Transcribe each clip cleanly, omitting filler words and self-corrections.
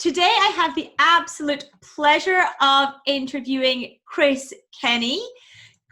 Today I have the absolute pleasure of interviewing Chris Kenney.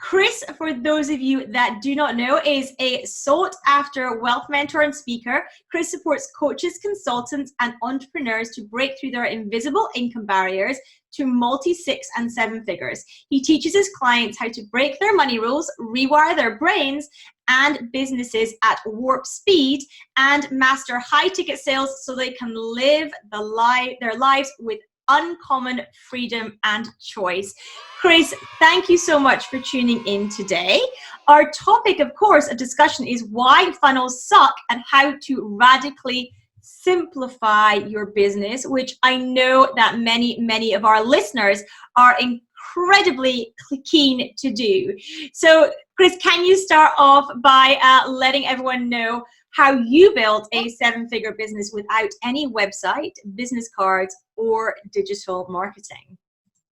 Chris, for those of you that do not know, is a sought-after wealth mentor and speaker. Chris supports coaches, consultants, and entrepreneurs to break through their invisible income barriers to multi-six and seven figures. He teaches his clients how to break their money rules, rewire their brains and businesses at warp speed, and master high-ticket sales so they can live their lives with uncommon freedom and choice. Chris, thank you so much for tuning in today. Our topic, of course, of discussion is why funnels suck and how to radically simplify your business, which I know that many of our listeners are incredibly keen to do. So, Chris, can you start off by letting everyone know how you built a seven-figure business without any website, business cards, or digital marketing?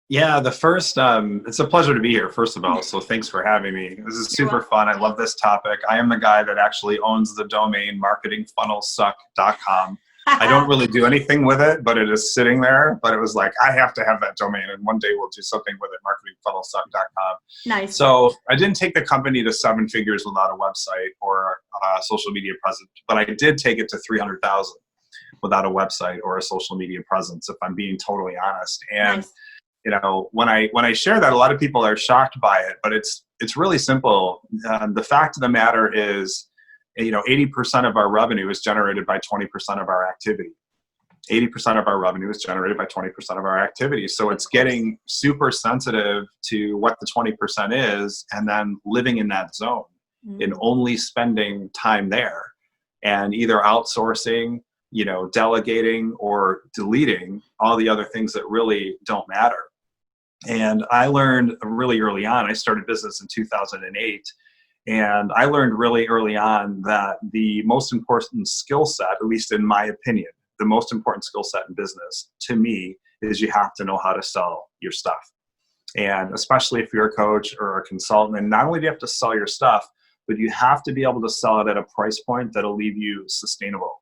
Yeah, it's a pleasure to be here, first of all. So thanks for having me. This is super fun. I love this topic. I am the guy that actually owns the domain marketingfunnelsuck.com. I don't really do anything with it, but it is sitting there. But it was like, I have to have that domain, and one day we'll do something with it, marketingfunnelsuck.com. Nice. So I didn't take the company to seven figures without a website or a social media presence, but I did take it to 300,000 without a website or a social media presence, if I'm being totally honest. And nice. You know, when I share that, a lot of people are shocked by it, but it's really simple. The fact of the matter is, 80% of our revenue is generated by 20% of our activity. 80% of our revenue is generated by 20% of our activity. So it's getting super sensitive to what the 20% is, and then living in that zone and only spending time there, and either outsourcing, delegating or deleting all the other things that really don't matter. And I learned really early on, I started business in 2008, and I learned really early on that the most important skill set, at least in my opinion, the most important skill set in business to me is you have to know how to sell your stuff. And especially if you're a coach or a consultant, and not only do you have to sell your stuff, but you have to be able to sell it at a price point that'll leave you sustainable.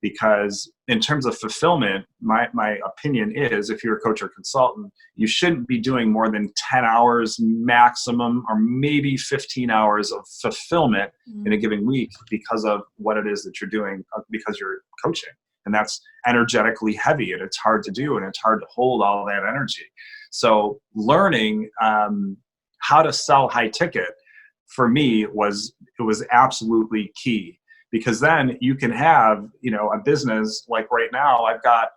Because in terms of fulfillment, my opinion is, if you're a coach or consultant, you shouldn't be doing more than 10 hours maximum, or maybe 15 hours of fulfillment in a given week because of what it is that you're doing, because you're coaching. And that's energetically heavy, and it's hard to do, and it's hard to hold all that energy. So learning how to sell high ticket for me was absolutely key. Because then you can have, a business like right now, I've got,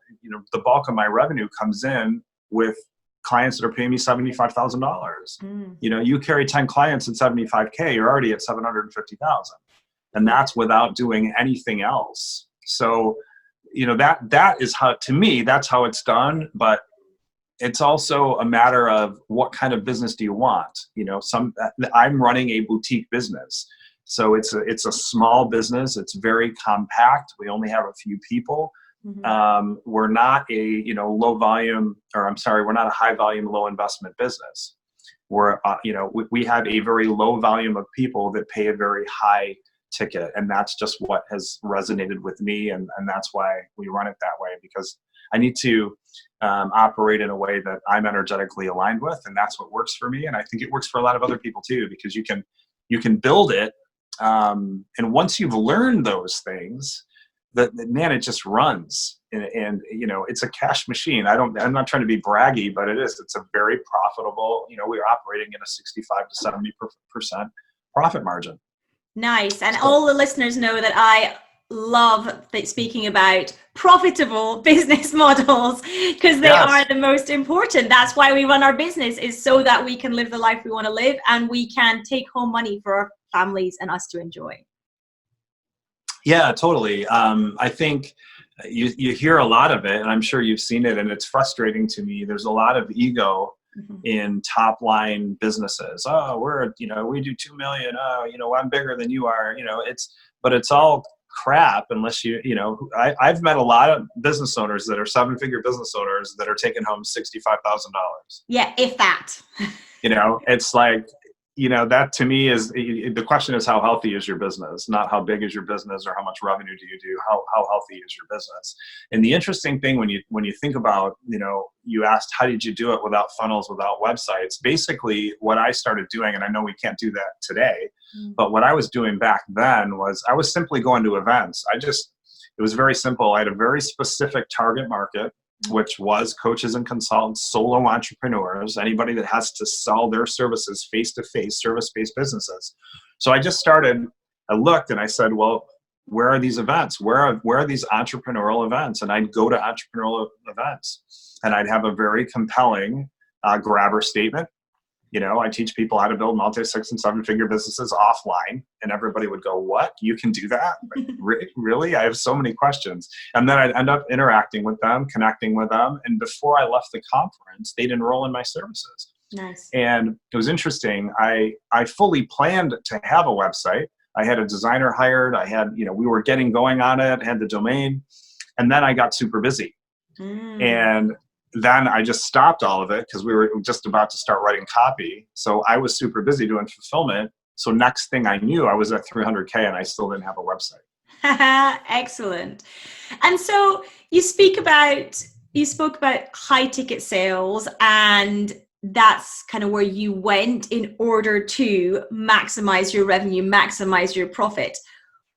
the bulk of my revenue comes in with clients that are paying me $75,000. You carry 10 clients at 75K, you're already at 750,000. And that's without doing anything else. So, that is how, to me, that's how it's done. But it's also a matter of what kind of business do you want? I'm running a boutique business. So it's a small business. It's very compact. We only have a few people. We're not a we're not a high volume, low investment business. We're we have a very low volume of people that pay a very high ticket, and that's just what has resonated with me, and that's why we run it that way, because I need to operate in a way that I'm energetically aligned with, and that's what works for me. And I think it works for a lot of other people too, because you can build it. And once you've learned those things, it just runs, and it's a cash machine. I'm not trying to be braggy, but it's a very profitable, we're operating in a 65 to 70% profit margin. Nice. And all the listeners know that I love speaking about profitable business models, because they are the most important. That's why we run our business, is so that we can live the life we want to live, and we can take home money for our families and us to enjoy. Yeah, totally. I think you hear a lot of it, and I'm sure you've seen it, and it's frustrating to me. There's a lot of ego in top line businesses. Oh, we do 2 million. Oh, I'm bigger than you are. But it's all crap unless I've met a lot of business owners that are 7-figure business owners that are taking home $65,000. Yeah, if that. It's like, that to me is the question is how healthy is your business, not how big is your business or how much revenue do you do, how healthy is your business. And the interesting thing when you think about, you asked how did you do it without funnels, without websites, basically what I started doing, and I know we can't do that today, but what I was doing back then was I was simply going to events. It was very simple. I had a very specific target market, which was coaches and consultants, solo entrepreneurs, anybody that has to sell their services face-to-face, service-based businesses. So I looked and I said, well, where are these events? Where are these entrepreneurial events? And I'd go to entrepreneurial events and I'd have a very compelling grabber statement. I teach people how to build multi-6 and 7-figure businesses offline, and everybody would go, what? You can do that? Like, really? I have so many questions. And then I'd end up interacting with them, connecting with them. And before I left the conference, they'd enroll in my services. Nice. And it was interesting. I fully planned to have a website. I had a designer hired. I had, we were getting going on it, had the domain. And then I got super busy. And then I just stopped all of it because we were just about to start writing copy. So I was super busy doing fulfillment. So next thing I knew, I was at 300K and I still didn't have a website. Excellent. And so you spoke about high ticket sales, and that's kind of where you went in order to maximize your revenue, maximize your profit.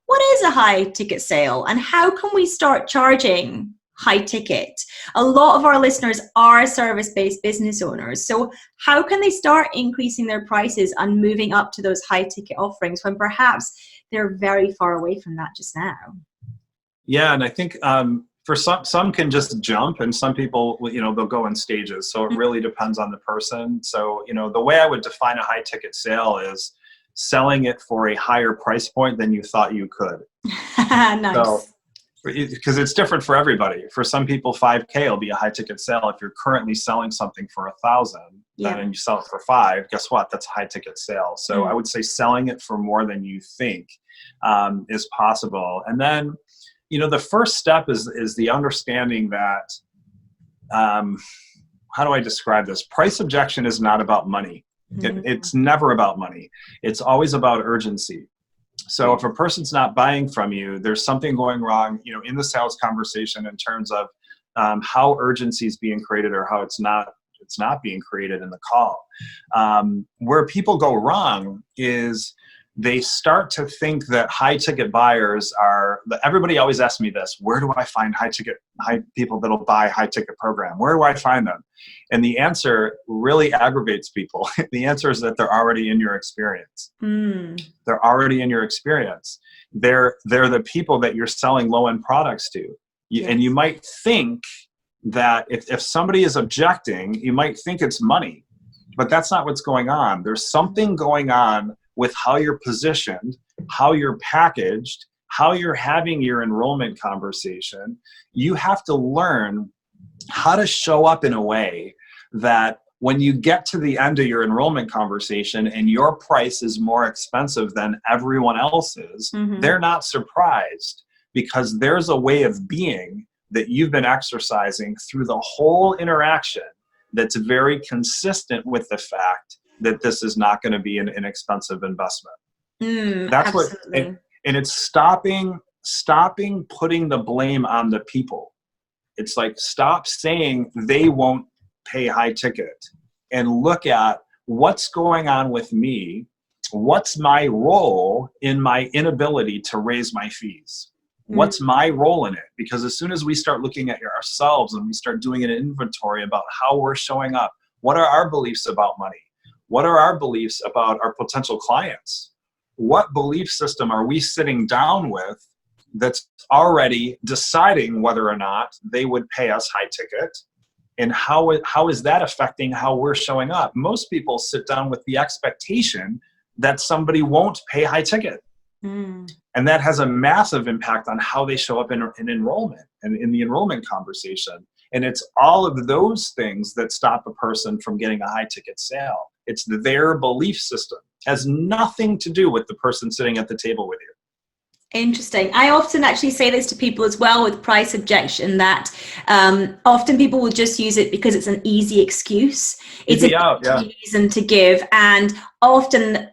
What is a high ticket sale, and how can we start charging high ticket? A lot of our listeners are service-based business owners. So how can they start increasing their prices and moving up to those high ticket offerings when perhaps they're very far away from that just now? Yeah, and I think for some can just jump, and some people, they'll go in stages. So it really depends on the person. So, the way I would define a high ticket sale is selling it for a higher price point than you thought you could. Nice. So, because it's different for everybody. For some people, 5K will be a high ticket sale. If you're currently selling something for 1,000, and you sell it for 5, guess what? That's a high ticket sale. So I would say selling it for more than you think is possible. And then, the first step is the understanding that, how do I describe this? Price objection is not about money. It's never about money. It's always about urgency. So if a person's not buying from you, there's something going wrong, in the sales conversation in terms of how urgency is being created or how it's not being created in the call. Where people go wrong is they start to think that high ticket buyers everybody always asks me this: where do I find high people that'll buy high ticket program? Where do I find them? And the answer really aggravates people. The answer is that they're already in your experience. They're already in your experience. They're the people that you're selling low end products to. And you might think that if somebody is objecting, you might think it's money, but that's not what's going on. There's something going on with how you're positioned, how you're packaged, how you're having your enrollment conversation. You have to learn how to show up in a way that when you get to the end of your enrollment conversation and your price is more expensive than everyone else's, they're not surprised, because there's a way of being that you've been exercising through the whole interaction that's very consistent with the fact that this is not going to be an inexpensive investment. That's absolutely. And it's stopping putting the blame on the people. It's like, stop saying they won't pay high ticket and look at what's going on with me. What's my role in my inability to raise my fees? What's my role in it? Because as soon as we start looking at ourselves and we start doing an inventory about how we're showing up, what are our beliefs about money? What are our beliefs about our potential clients? What belief system are we sitting down with that's already deciding whether or not they would pay us high ticket? And how is that affecting how we're showing up? Most people sit down with the expectation that somebody won't pay high ticket. And that has a massive impact on how they show up in enrollment and in the enrollment conversation. And it's all of those things that stop a person from getting a high ticket sale. It's their belief system. It has nothing to do with the person sitting at the table with you. Interesting. I often actually say this to people as well with price objection, that often people will just use it because it's an easy excuse. It's an easy reason to give. And often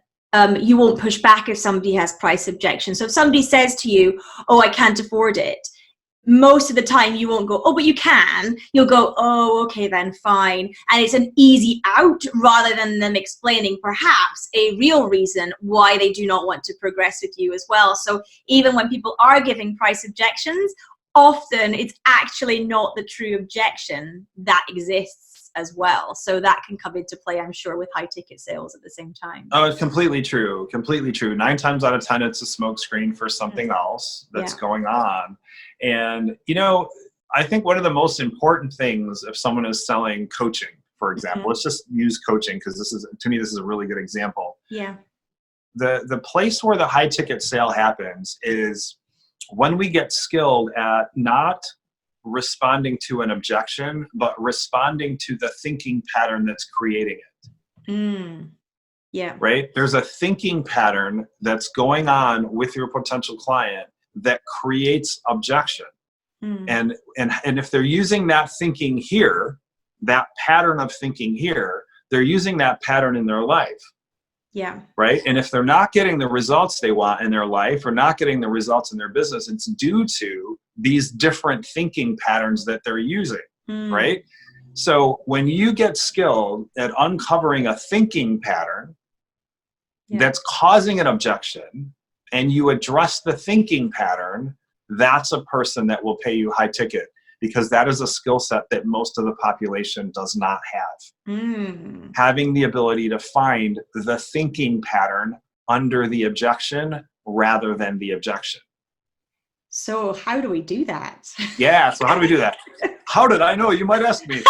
you won't push back if somebody has price objection. So if somebody says to you, oh, I can't afford it, most of the time you won't go, oh, but you can. You'll go, oh, okay, then fine. And it's an easy out rather than them explaining perhaps a real reason why they do not want to progress with you as well. So even when people are giving price objections, often it's actually not the true objection that exists as well. So that can come into play, I'm sure, with high ticket sales at the same time. Oh, it's completely true. Completely true. 9 times out of 10, it's a smokescreen for something else that's going on. And, you know, I think one of the most important things if someone is selling coaching, for example, let's just use coaching because this is, to me, this is a really good example. Yeah. The place where the high ticket sale happens is when we get skilled at not responding to an objection, but responding to the thinking pattern that's creating it. Yeah. Right? There's a thinking pattern that's going on with your potential client that creates objection. And if they're using that thinking here, that pattern of thinking here, they're using that pattern in their life. Yeah. Right? And if they're not getting the results they want in their life or not getting the results in their business, it's due to these different thinking patterns that they're using. Right? So when you get skilled at uncovering a thinking pattern that's causing an objection, and you address the thinking pattern, that's a person that will pay you high ticket, because that is a skill set that most of the population does not have. Having the ability to find the thinking pattern under the objection rather than the objection. So how do we do that? Yeah, so how do we do that? How did I know? You might ask me.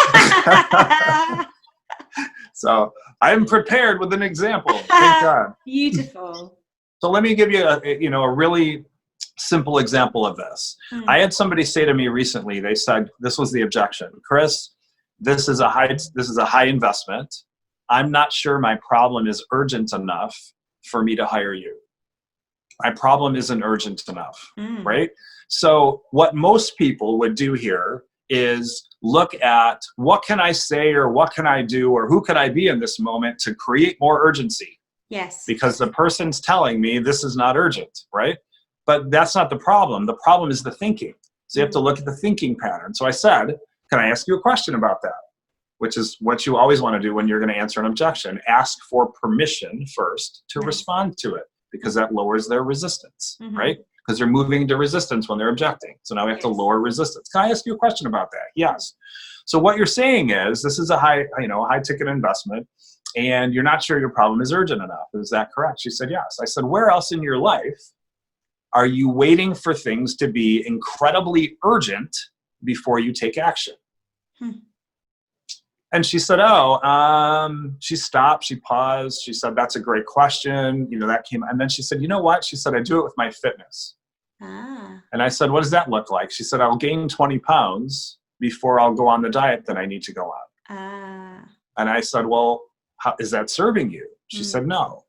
So I'm prepared with an example. Thank God. Beautiful. So let me give you a really simple example of this. I had somebody say to me recently, they said, this was the objection. Chris, this is a high investment. I'm not sure my problem is urgent enough for me to hire you. My problem isn't urgent enough, right? So what most people would do here is look at what can I say or what can I do or who can I be in this moment to create more urgency. Yes. Because the person's telling me this is not urgent, right? But that's not the problem. The problem is the thinking. So you have to look at the thinking pattern. So I said, can I ask you a question about that? Which is what you always want to do when you're going to answer an objection. Ask for permission first to respond to it, because that lowers their resistance, right? Because they're moving into resistance when they're objecting. So now we have to lower resistance. Can I ask you a question about that? Yes. So what you're saying is this is a high ticket investment, and you're not sure your problem is urgent enough. Is that correct? She said, yes. I said, where else in your life are you waiting for things to be incredibly urgent before you take action? And she said, she stopped, she paused, she said, that's a great question. That came, and then she said, you know what? She said, I do it with my fitness. And I said, what does that look like? She said, I'll gain 20 pounds before I'll go on the diet that I need to go on. And I said, well, how is that serving you? She said, no.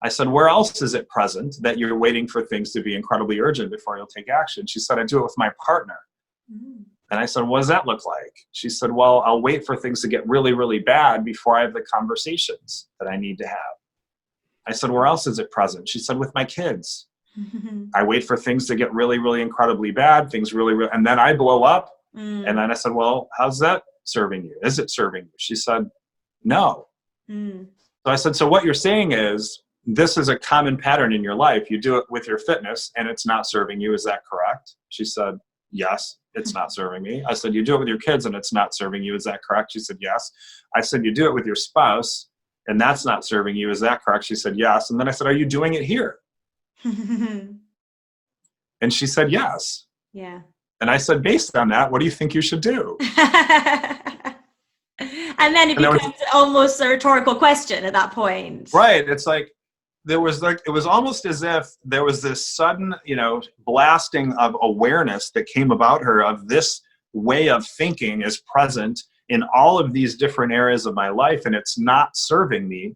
I said, where else is it present that you're waiting for things to be incredibly urgent before you'll take action? She said, I do it with my partner. And I said, what does that look like? She said, well, I'll wait for things to get really, really bad before I have the conversations that I need to have. I said, where else is it present? She said, with my kids. I wait for things to get really, really incredibly bad, and then I blow up. And then I said, well, how's that serving you? Is it serving you? She said, no. So I said, so what you're saying is, this is a common pattern in your life. You do it with your fitness and it's not serving you. Is that correct? She said, yes, it's not serving me. I said, you do it with your kids and it's not serving you. Is that correct? She said, yes. I said, you do it with your spouse and that's not serving you. Is that correct? She said, yes. And then I said, are you doing it here? And she said, yes. Yeah. And I said, based on that, what do you think you should do? And then it becomes almost a rhetorical question at that point. Right. It's like, it was almost as if there was this sudden, blasting of awareness that came about her of this way of thinking is present in all of these different areas of my life and it's not serving me.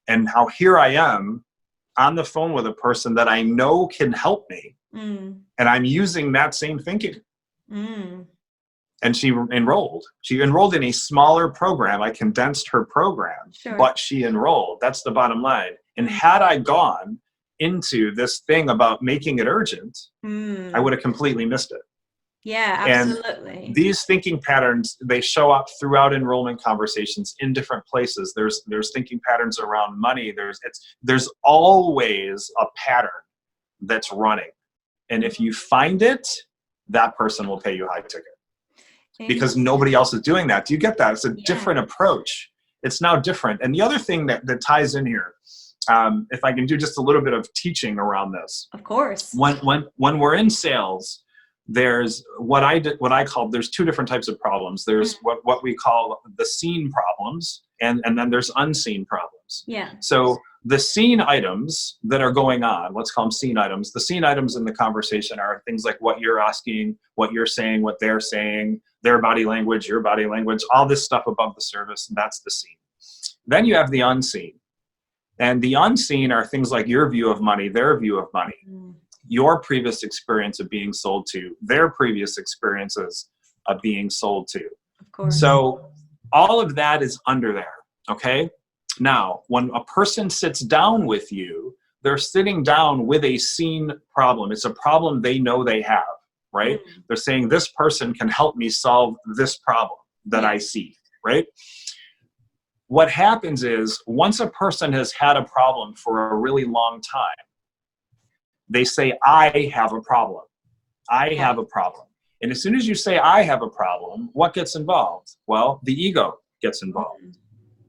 And how here I am on the phone with a person that I know can help me, and I'm using that same thinking. And she enrolled. She enrolled in a smaller program. I condensed her program, but she enrolled. That's the bottom line. And had I gone into this thing about making it urgent, I would have completely missed it. Yeah, absolutely. And these thinking patterns, they show up throughout enrollment conversations in different places. There's thinking patterns around money. There's always a pattern that's running. And if you find it, that person will pay you high ticket. Because nobody else is doing that. Do you get that? It's a different approach. It's now different. And the other thing that ties in here, if I can do just a little bit of teaching around this. Of course. When we're in sales, there's there's two different types of problems. There's what we call the seen problems, and then there's unseen problems. Yeah. So the seen items that are going on, let's call them seen items. The seen items in the conversation are things like what you're asking, what you're saying, what they're saying, their body language, your body language, all this stuff above the surface. That's the seen. Then you have the unseen. And the unseen are things like your view of money, their view of money, your previous experience of being sold to, their previous experiences of being sold to. Of course. So all of that is under there, okay? Now, when a person sits down with you, they're sitting down with a seen problem. It's a problem they know they have, right? They're saying, this person can help me solve this problem that I see, right? What happens is, once a person has had a problem for a really long time, they say, I have a problem. I have a problem. And as soon as you say, I have a problem, what gets involved? Well, the ego gets involved.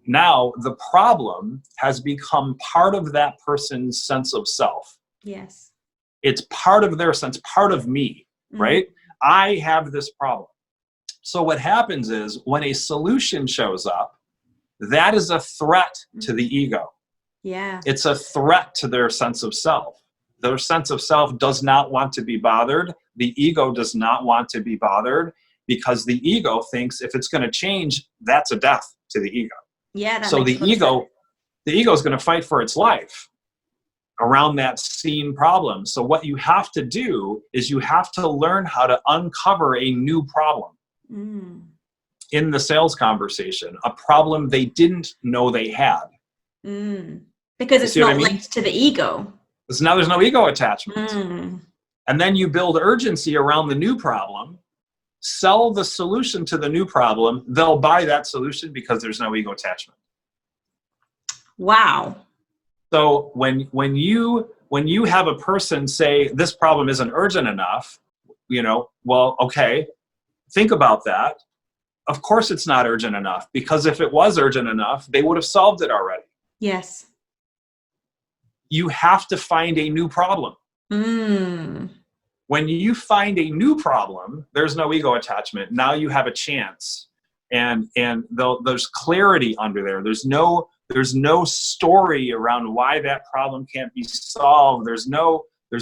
Now, the problem has become part of that person's sense of self. Yes. It's part of their sense, part of me, right? I have this problem. So what happens is, when a solution shows up, that is a threat to the ego. Yeah. It's a threat to their sense of self. Their sense of self does not want to be bothered. The ego does not want to be bothered, because the ego thinks if it's going to change, that's a death to the ego. Yeah. So the ego is going to fight for its life around that seen problem. So what you have to do is you have to learn how to uncover a new problem in the sales conversation, a problem they didn't know they had. Because it's not linked to the ego. So now there's no ego attachment. And then you build urgency around the new problem, sell the solution to the new problem. They'll buy that solution because there's no ego attachment. Wow. So when you have a person say, this problem isn't urgent enough, well, okay, think about that. Of course it's not urgent enough, because if it was urgent enough, they would have solved it already. Yes. You have to find a new problem. When you find a new problem, there's no ego attachment. Now you have a chance, and there's clarity under there. There's no story around why that problem can't be solved. There's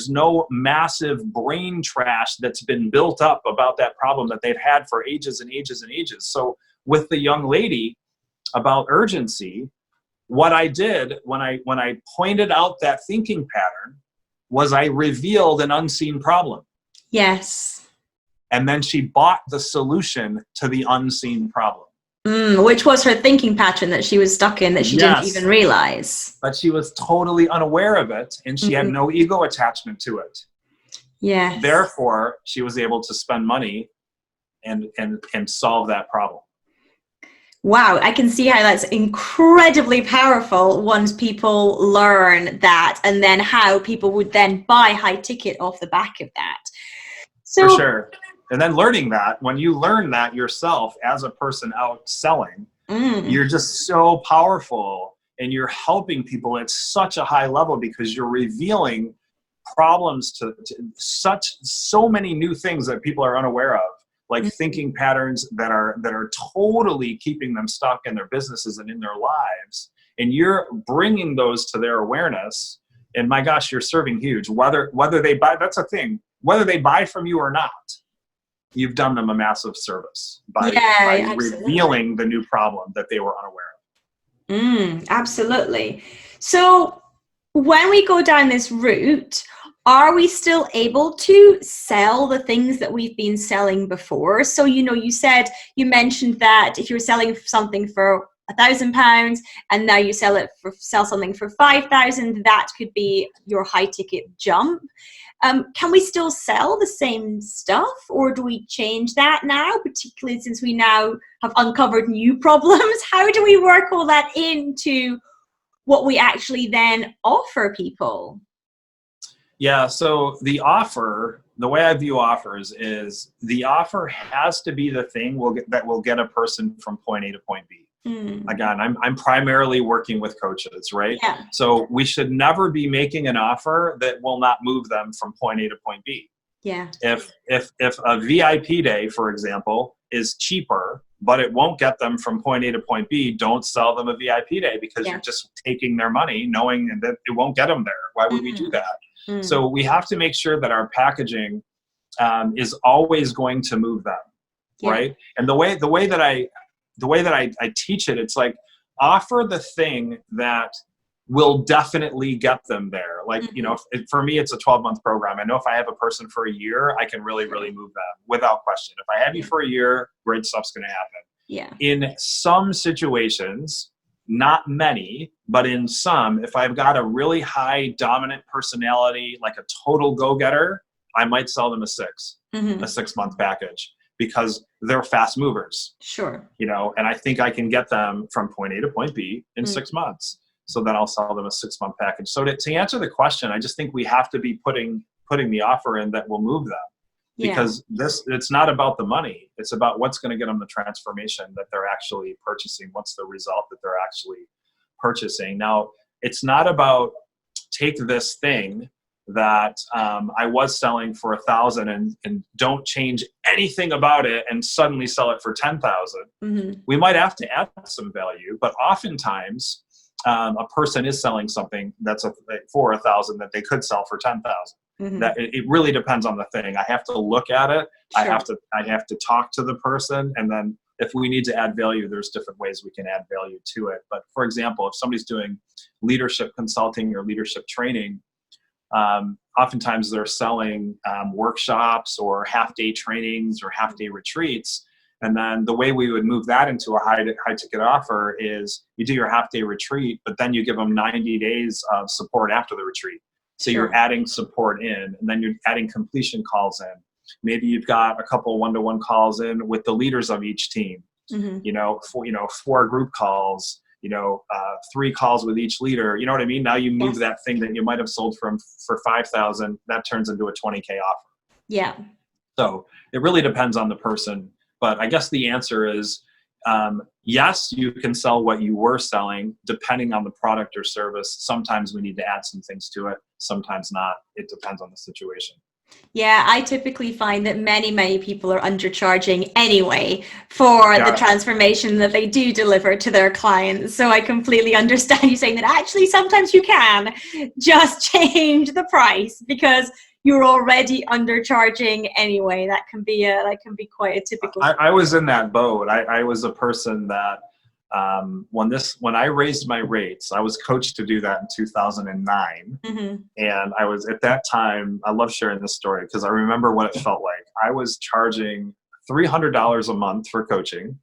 no massive brain trash that's been built up about that problem that they've had for ages and ages and ages. So with the young lady about urgency, what I did when I pointed out that thinking pattern was I revealed an unseen problem. Yes. And then she bought the solution to the unseen problem. Which was her thinking pattern that she was stuck in, that she didn't even realize. But she was totally unaware of it, and she had no ego attachment to it. Yeah. Therefore, she was able to spend money and solve that problem. Wow, I can see how that's incredibly powerful once people learn that, and then how people would then buy high ticket off the back of that. So, for sure. And then learning that, when you learn that yourself as a person out selling, you're just so powerful, and you're helping people at such a high level, because you're revealing problems to so many new things that people are unaware of. Like thinking patterns that are totally keeping them stuck in their businesses and in their lives. And you're bringing those to their awareness. And my gosh, you're serving huge. Whether they buy, that's a thing. Whether they buy from you or not, you've done them a massive service by revealing the new problem that they were unaware of. Absolutely. So when we go down this route, are we still able to sell the things that we've been selling before? So, you mentioned that if you're selling something for £1,000 and now you sell something for 5,000, that could be your high ticket jump. Can we still sell the same stuff, or do we change that now, particularly since we now have uncovered new problems? How do we work all that into what we actually then offer people? Yeah, so the way I view offers is the offer has to be the thing that will get a person from point A to point B. Again, I'm primarily working with coaches, right? Yeah. So we should never be making an offer that will not move them from point A to point B. Yeah. If a VIP day, for example, is cheaper, but it won't get them from point A to point B, don't sell them a VIP day, because you're just taking their money knowing that it won't get them there. Why would we do that? So we have to make sure that our packaging is always going to move them, right? And the way that I teach it, it's like, offer the thing that will definitely get them there. Like, for me, it's a 12-month program. I know if I have a person for a year, I can really, really move them without question. If I have you for a year, great stuff's going to happen. Yeah. In some situations, not many, but in some, if I've got a really high dominant personality, like a total go-getter, I might sell them a 6-month package, because they're fast movers. Sure. And I think I can get them from point A to point B in 6 months. So then I'll sell them a 6-month package. So to answer the question, I just think we have to be putting the offer in that will move them. Because it's not about the money. It's about what's going to get them the transformation that they're actually purchasing. What's the result that they're actually purchasing? Now, it's not about take this thing that I was selling for 1,000 and don't change anything about it and suddenly sell it for 10,000. We might have to add some value, but oftentimes a person is selling something that's for 1,000 that they could sell for 10,000. That it really depends on the thing. I have to look at it. Sure. I have to talk to the person, and then if we need to add value, there's different ways we can add value to it. But for example, if somebody's doing leadership consulting or leadership training, oftentimes they're selling workshops or half-day trainings or half-day retreats. And then the way we would move that into a high ticket offer is you do your half-day retreat, but then you give them 90 days of support after the retreat. So you're adding support in, and then you're adding completion calls in. Maybe you've got a couple one-to-one calls in with the leaders of each team. 4 group calls. 3 calls with each leader. You know what I mean? Now you move that thing that you might have sold for 5,000. That turns into a 20K offer. Yeah. So it really depends on the person. But I guess the answer is, yes, you can sell what you were selling depending on the product or service. Sometimes we need to add some things to it. Sometimes not. It depends on the situation. Yeah, I typically find that many people are undercharging anyway for the transformation that they do deliver to their clients. So I completely understand you saying that actually sometimes you can just change the price because you're already undercharging anyway. That can be quite a typical. I was in that boat. I was a person that when I raised my rates, I was coached to do that in 2009. And I was at that time, I love sharing this story because I remember what it felt like. I was charging $300 a month for coaching.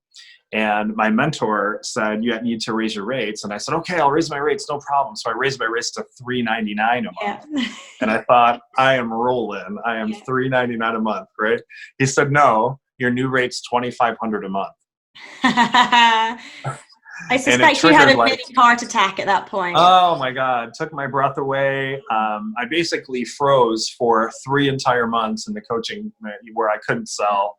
And my mentor said, you need to raise your rates. And I said, okay, I'll raise my rates, no problem. So I raised my rates to $399 a month. Yeah. And I thought, I am rolling. I am $399 a month, right? He said, no, your new rate's $2,500 a month. I suspect you had a mini heart attack at that point. Oh my God, took my breath away. I basically froze for 3 entire months in the coaching where I couldn't sell.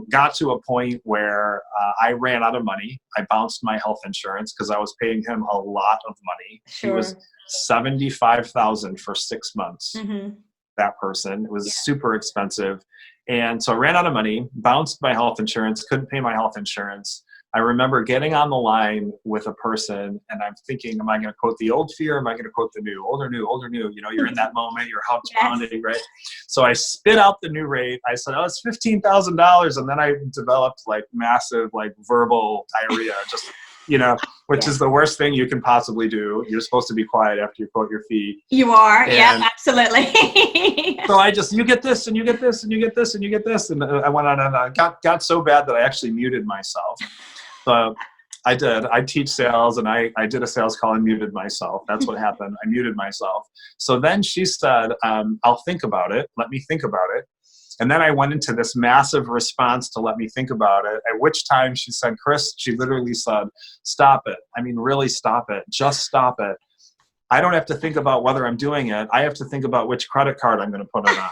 Got to a point where I ran out of money. I bounced my health insurance because I was paying him a lot of money. Sure. He was $75,000 for 6 months. That person. It was super expensive. And so I ran out of money, bounced my health insurance, couldn't pay my health insurance. I remember getting on the line with a person and I'm thinking, am I going to quote the old fee or am I going to quote the new? Older, new, older, new. You're in that moment, your heart's pounding, right? So I spit out the new rate. I said, oh, it's $15,000. And then I developed massive verbal diarrhea, just which is the worst thing you can possibly do. You're supposed to be quiet after you quote your fee. You are. Yeah, absolutely. So you get this and you get this and you get this and you get this. And I went on and got so bad that I actually muted myself. So I did. I teach sales, and I did a sales call and muted myself. That's what happened. I muted myself. So then she said, I'll think about it. Let me think about it. And then I went into this massive response to let me think about it, at which time she said, Chris, she literally said, stop it. I mean, really stop it. Just stop it. I don't have to think about whether I'm doing it. I have to think about which credit card I'm going to put it on.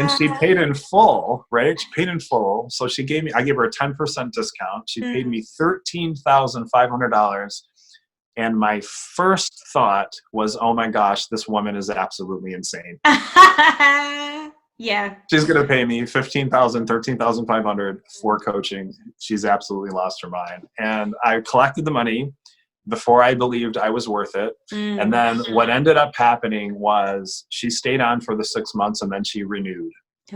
And she paid in full, right? She paid in full. So I gave her a 10% discount. She paid me $13,500. And my first thought was, oh my gosh, this woman is absolutely insane. Yeah. She's going to pay me $15,000, $13,500 for coaching. She's absolutely lost her mind. And I collected the money before I believed I was worth it. And then what ended up happening was she stayed on for the 6 months, and then she renewed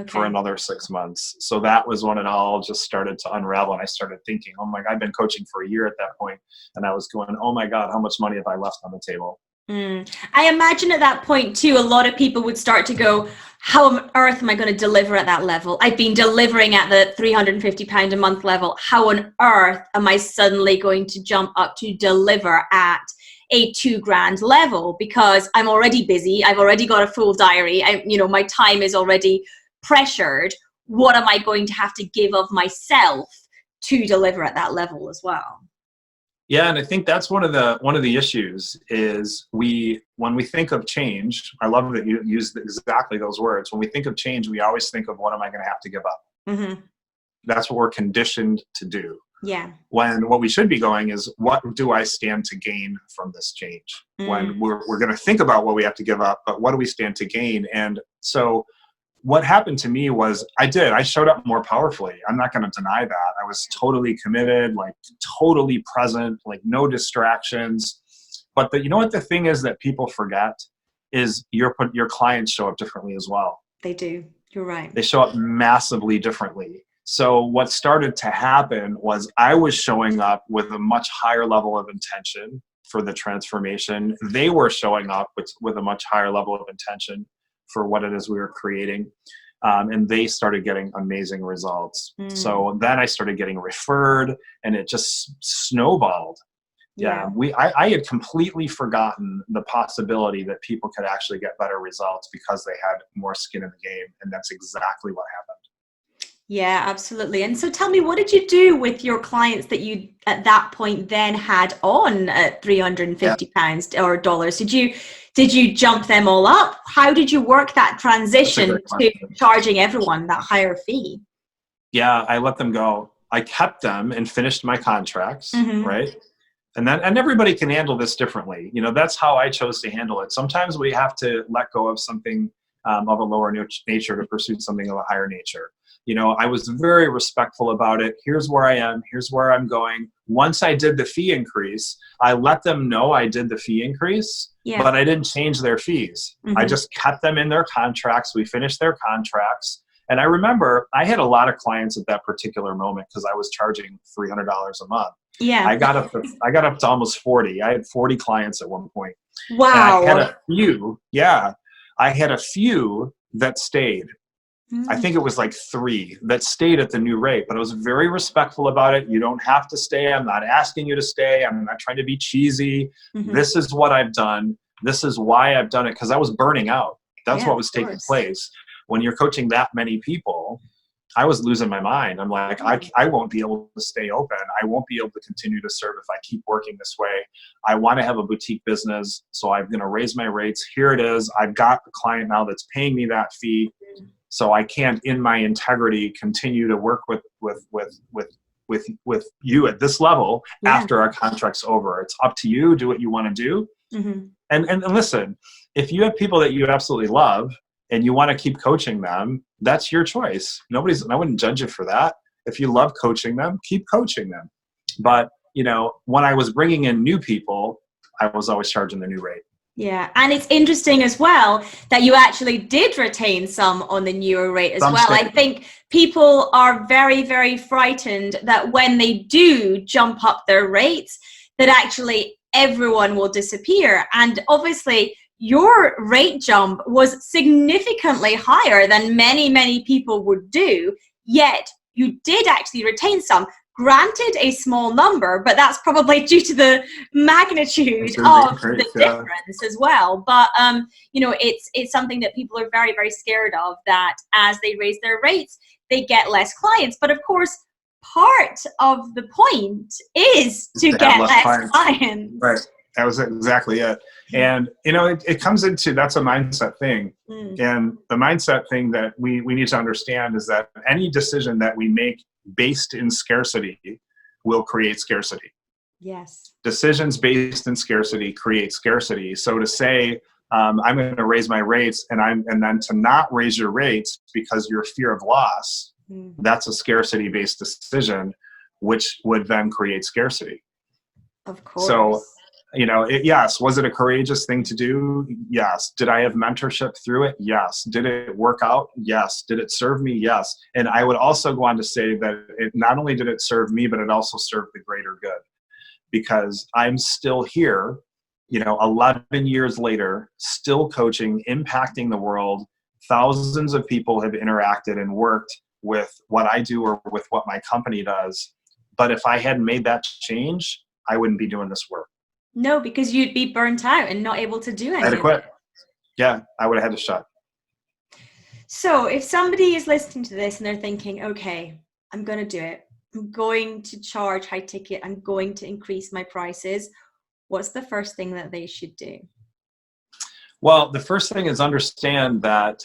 for another 6 months. So that was when it all just started to unravel. And I started thinking, oh my God, I've been coaching for a year at that point. And I was going, oh my God, how much money have I left on the table? I imagine at that point too, a lot of people would start to go, how on earth am I going to deliver at that level? I've been delivering at the £350 a month level. How on earth am I suddenly going to jump up to deliver at a $2,000 level? Because I'm already busy. I've already got a full diary. My time is already pressured. What am I going to have to give of myself to deliver at that level as well? Yeah, and I think that's one of the issues is when we think of change, I love that you used exactly those words. When we think of change, we always think of what am I going to have to give up? Mm-hmm. That's what we're conditioned to do. Yeah. When what we should be going is, what do I stand to gain from this change? When we're going to think about what we have to give up, but what do we stand to gain? And so what happened to me was I showed up more powerfully. I'm not going to deny that. I was totally committed, like totally present, like no distractions. But you know what the thing is that people forget is your clients show up differently as well. They do. You're right. They show up massively differently. So what started to happen was I was showing up with a much higher level of intention for the transformation. They were showing up with a much higher level of intention for what it is we were creating. And they started getting amazing results. So then I started getting referred, and it just snowballed. Yeah. I had completely forgotten the possibility that people could actually get better results because they had more skin in the game. And that's exactly what happened. Yeah, absolutely. And so tell me, what did you do with your clients that you at that point then had on at £350 or dollars? Did you jump them all up? How did you work that transition to charging everyone that higher fee? Yeah, I let them go. I kept them and finished my contracts, right? And everybody can handle this differently. That's how I chose to handle it. Sometimes we have to let go of something of a lower nature to pursue something of a higher nature. I was very respectful about it. Here's where I am. Here's where I'm going. Once I did the fee increase, I let them know I did the fee increase, but I didn't change their fees. I just kept them in their contracts. We finished their contracts. And I remember I had a lot of clients at that particular moment because I was charging $300 a month. Yeah. I got up to almost 40. I had 40 clients at one point. Wow. And I had a few that stayed. I think it was like 3 that stayed at the new rate, but I was very respectful about it. You don't have to stay. I'm not asking you to stay. I'm not trying to be cheesy. This is what I've done. This is why I've done it, because I was burning out. That's what was taking place. When you're coaching that many people, I was losing my mind. I'm like, I won't be able to stay open. I won't be able to continue to serve if I keep working this way. I want to have a boutique business, so I'm going to raise my rates. Here it is. I've got a client now that's paying me that fee. So I can't, in my integrity, continue to work with you at this level after our contract's over. It's up to you. Do what you want to do. And listen, if you have people that you absolutely love and you want to keep coaching them, that's your choice. I wouldn't judge you for that. If you love coaching them, keep coaching them. But when I was bringing in new people, I was always charging the new rate. Yeah, and it's interesting as well that you actually did retain some on the newer rate as well. I think people are very, very frightened that when they do jump up their rates, that actually everyone will disappear. And obviously, your rate jump was significantly higher than many, many people would do, yet you did actually retain some. Granted, a small number, but that's probably due to the magnitude of the difference as well. But you know, it's something that people are very, very scared of, that as they raise their rates, they get less clients. But of course, part of the point is to get less clients. Right. That was exactly it. And, you know, it comes into, that's a mindset thing. And the mindset thing that we need to understand is that any decision that we make based in scarcity will create scarcity. Yes. Decisions based in scarcity create scarcity. So to say, I'm going to raise my rates and then to not raise your rates because your fear of loss, that's a scarcity based decision, which would then create scarcity. Of course. So, you know, yes. Was it a courageous thing to do? Yes. Did I have mentorship through it? Yes. Did it work out? Yes. Did it serve me? Yes. And I would also go on to say that it not only did it serve me, but it also served the greater good, because I'm still here, you know, 11 years later, still coaching, impacting the world. Thousands of people have interacted and worked with what I do or with what my company does. But if I hadn't made that change, I wouldn't be doing this work. No, because you'd be burnt out and not able to do anything. I had to quit. Yeah, I would have had to shut. So if somebody is listening to this and they're thinking, okay, I'm going to do it. I'm going to charge high ticket. I'm going to increase my prices. What's the first thing that they should do? Well, the first thing is understand that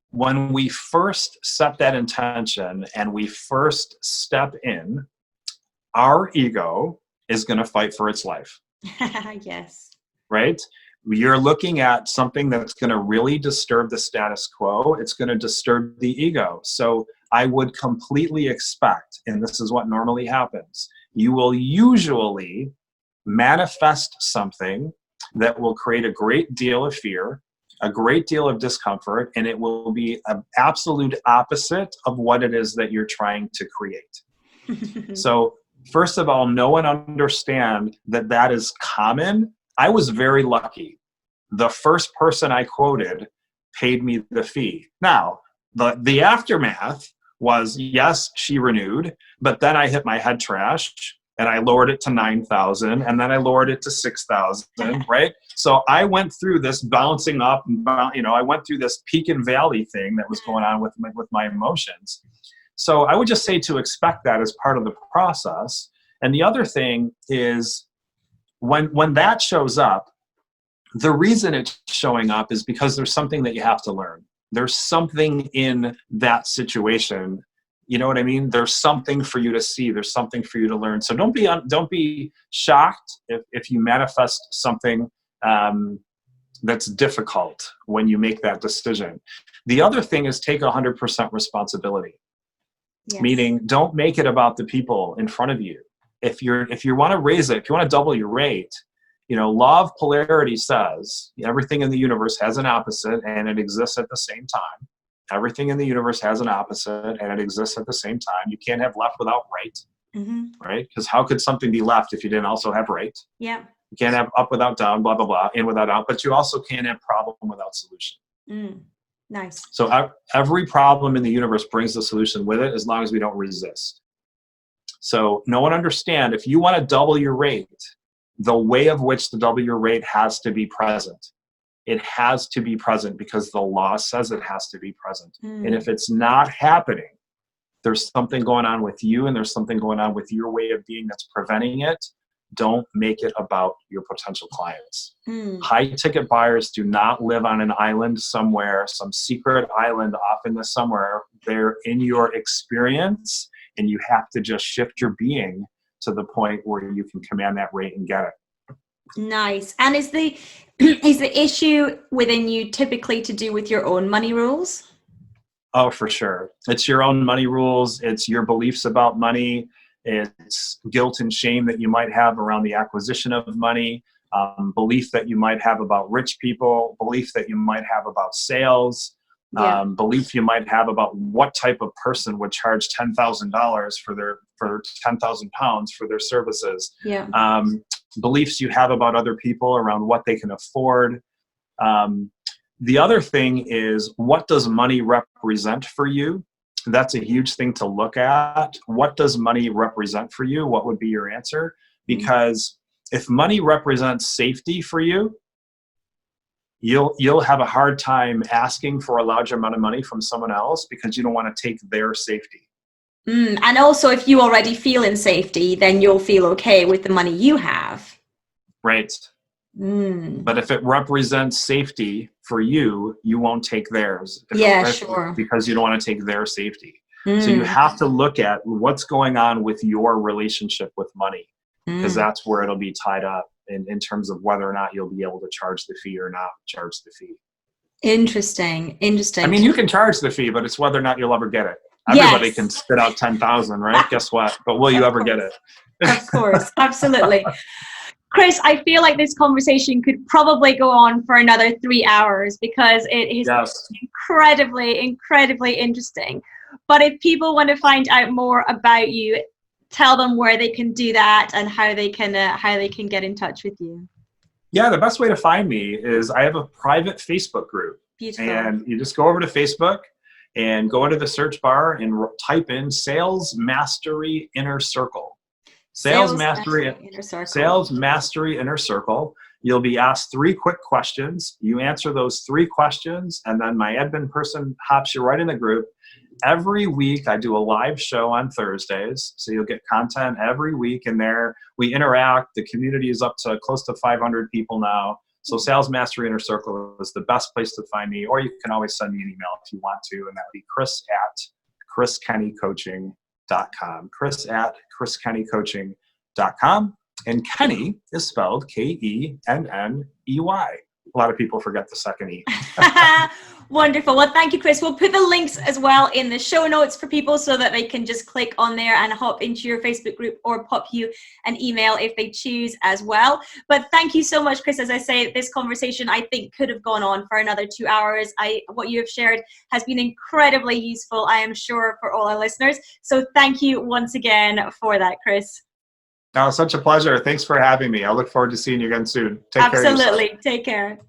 when we first set that intention and we first step in, our ego is going to fight for its life. Yes. Right? You're looking at something that's going to really disturb the status quo. It's going to disturb the ego. So I would completely expect, and this is what normally happens, you will usually manifest something that will create a great deal of fear, a great deal of discomfort, and it will be an absolute opposite of what it is that you're trying to create. So first of all, know and understand that that is common. I was very lucky. The first person I quoted paid me the fee. Now, the aftermath was, yes, she renewed, but then I hit my head trash and I lowered it to 9,000 and then I lowered it to 6,000, right? So I went through this bouncing up and, you know, I went through this peak and valley thing that was going on with my emotions. So I would just say to expect that as part of the process. And the other thing is when that shows up, the reason it's showing up is because there's something that you have to learn. There's something in that situation. You know what I mean? There's something for you to see. There's something for you to learn. So don't be shocked if you manifest something that's difficult when you make that decision. The other thing is take 100% responsibility. Yes. Meaning, don't make it about the people in front of you. If you want to raise it, if you want to double your rate, you know, law of polarity says everything in the universe has an opposite and it exists at the same time. Everything in the universe has an opposite and it exists at the same time. You can't have left without right, right? Because how could something be left if you didn't also have right? Yeah. You can't have up without down, blah, blah, blah, in without out, but you also can't have problem without solution. Nice. So every problem in the universe brings the solution with it as long as we don't resist. So know and understand, if you want to double your rate, the way of which to double your rate has to be present. It has to be present because the law says it has to be present. And if it's not happening, there's something going on with you and there's something going on with your way of being that's preventing it. Don't make it about your potential clients. High ticket buyers do not live on an island somewhere, some secret island off in the somewhere. They're in your experience, and you have to just shift your being to the point where you can command that rate and get it. Nice. And is the issue within you typically to do with your own money rules? Oh, for sure. It's your own money rules. It's your beliefs about money. It's guilt and shame that you might have around the acquisition of money. belief that you might have about rich people, belief that you might have about sales, belief you might have about what type of person would charge $10,000 for 10,000 pounds for their services. Beliefs you have about other people around what they can afford. The other thing is, what does money represent for you? That's a huge thing to look at. What does money represent for you? What would be your answer? Because if money represents safety for you, you'll have a hard time asking for a large amount of money from someone else because you don't want to take their safety. And also, if you already feel in safety, then you'll feel okay with the money you have. Right. But if it represents safety for you, you won't take theirs. Because you don't want to take their safety. So you have to look at what's going on with your relationship with money, because that's where it'll be tied up in terms of whether or not you'll be able to charge the fee or not charge the fee. Interesting. I mean, you can charge the fee, but it's whether or not you'll ever get it. Everybody can spit out 10,000, right? Guess what? But will you ever get it? Of course, absolutely. Chris, I feel like this conversation could probably go on for another 3 hours because it is incredibly, incredibly interesting. But if people want to find out more about you, tell them where they can do that and how they can get in touch with you. Yeah, the best way to find me is I have a private Facebook group. Beautiful. And you just go over to Facebook and go into the search bar and type in Sales Mastery Inner Circle. Sales Mastery Inner Circle. You'll be asked 3 quick questions. You answer those 3 questions, and then my admin person hops you right in the group. Every week, I do a live show on Thursdays, so you'll get content every week in there. We interact. The community is up to close to 500 people now. So Sales Mastery Inner Circle is the best place to find me, or you can always send me an email if you want to, and that would be chris@chriskenneycoaching.com. chris@chriskenneycoaching.com. And Kenney is spelled Kenney. A lot of people forget the second E. Wonderful. Well, thank you, Chris. We'll put the links as well in the show notes for people so that they can just click on there and hop into your Facebook group or pop you an email if they choose as well. But thank you so much, Chris. As I say, this conversation, I think, could have gone on for another 2 hours. What you have shared has been incredibly useful, I am sure, for all our listeners. So thank you once again for that, Chris. Oh, such a pleasure. Thanks for having me. I look forward to seeing you again soon. Take care of yourself. Absolutely. Take care.